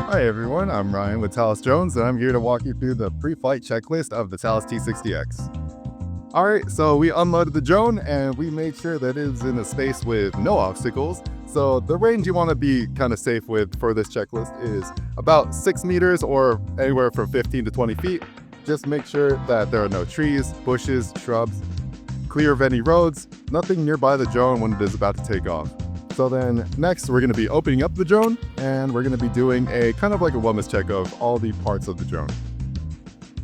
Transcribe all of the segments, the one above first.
Hi everyone, I'm Ryan with Talos Drones, and I'm here to walk you through the pre-flight checklist of the Talos T60X. Alright, so we unloaded the drone and we made sure that it is in a space with no obstacles. So the range you want to be kind of safe with for this checklist is about 6 meters or anywhere from 15 to 20 feet. Just make sure that there are no trees, bushes, shrubs, clear of any roads, nothing nearby the drone when it is about to take off. So then next we're going to be opening up the drone and we're going to be doing a kind of like a wellness check of all the parts of the drone.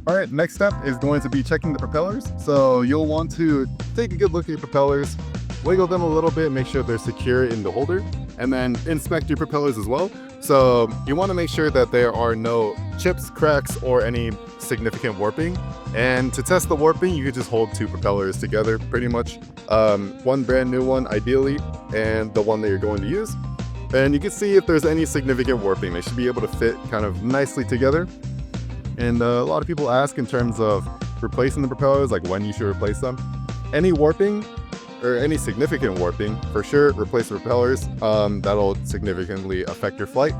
All right, next step is going to be checking the propellers. So you'll want to take a good look at your propellers, wiggle them a little bit, make sure they're secure in the holder, and then inspect your propellers as well. So you want to make sure that there are no chips, cracks, or any significant warping. And to test the warping, you could just hold 2 propellers together pretty much. One brand new one ideally, and the one that you're going to use. And you can see if there's any significant warping. They should be able to fit kind of nicely together. And a lot of people ask in terms of replacing the propellers, like when you should replace them. Any warping or any significant warping, for sure, replace the propellers. That'll significantly affect your flight.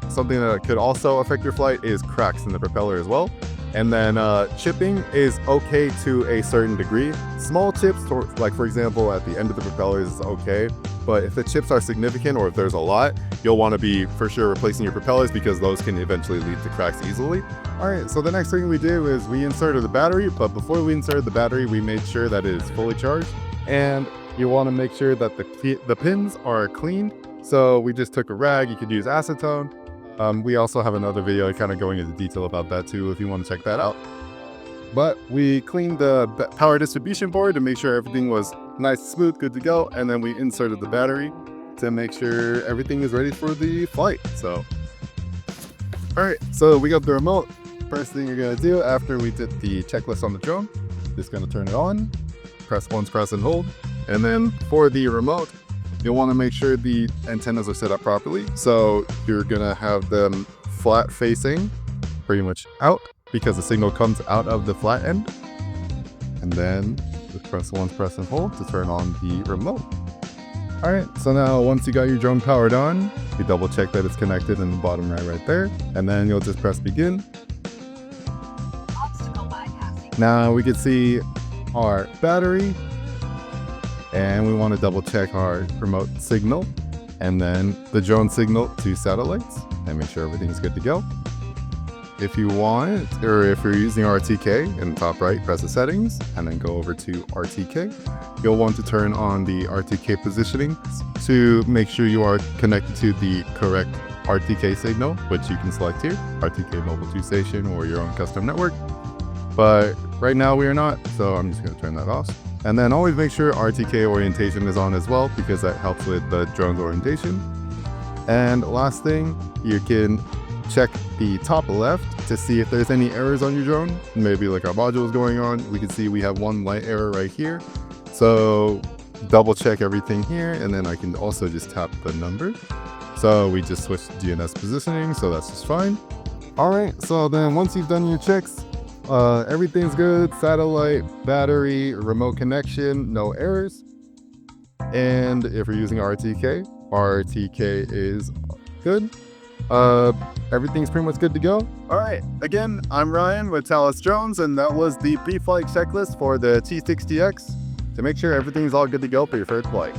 Something that could also affect your flight is cracks in the propeller as well. And then chipping is okay to a certain degree. Small chips, like for example, at the end of the propellers is okay. But if the chips are significant or if there's a lot, you'll want to be for sure replacing your propellers because those can eventually lead to cracks easily. All right, so the next thing we do is we inserted the battery, but before we inserted the battery, we made sure that it is fully charged. And you want to make sure that the pins are cleaned. So we just took a rag, you could use acetone. We also have another video kind of going into detail about that too if you want to check that out. But we cleaned the power distribution board to make sure everything was nice, smooth, good to go. And then we inserted the battery to make sure everything is ready for the flight. So, all right, so we got the remote. First thing you're gonna do after we did the checklist on the drone, just gonna turn it on, press once, press and hold. And then for the remote, you'll want to make sure the antennas are set up properly. So you're gonna have them flat facing pretty much out because the signal comes out of the flat end. And then just press once, press and hold to turn on the remote. All right, so now once you got your drone powered on, you double check that it's connected in the bottom right there. And then you'll just press begin. Now we can see our battery. And we want to double check our remote signal and then the drone signal to satellites and make sure everything's good to go. If you want, or if you're using RTK in the top right, press the settings and then go over to RTK. You'll want to turn on the RTK positioning to make sure you are connected to the correct RTK signal, which you can select here, RTK Mobile 2 Station or your own custom network. But right now we are not, so I'm just going to turn that off. And then always make sure RTK orientation is on as well because that helps with the drone's orientation. And last thing, you can check the top left to see if there's any errors on your drone. Maybe like our module is going on. We can see we have one light error right here. So double check everything here and then I can also just tap the number. So we just switched to GNS positioning, so that's just fine. All right, so then once you've done your checks, everything's good, satellite, battery, remote connection, no errors. And if you're using RTK is good. Everything's pretty much good to go. All right, again, I'm Ryan with Talos Drones, and that was the pre-flight checklist for the T60X to make sure everything's all good to go for your first flight.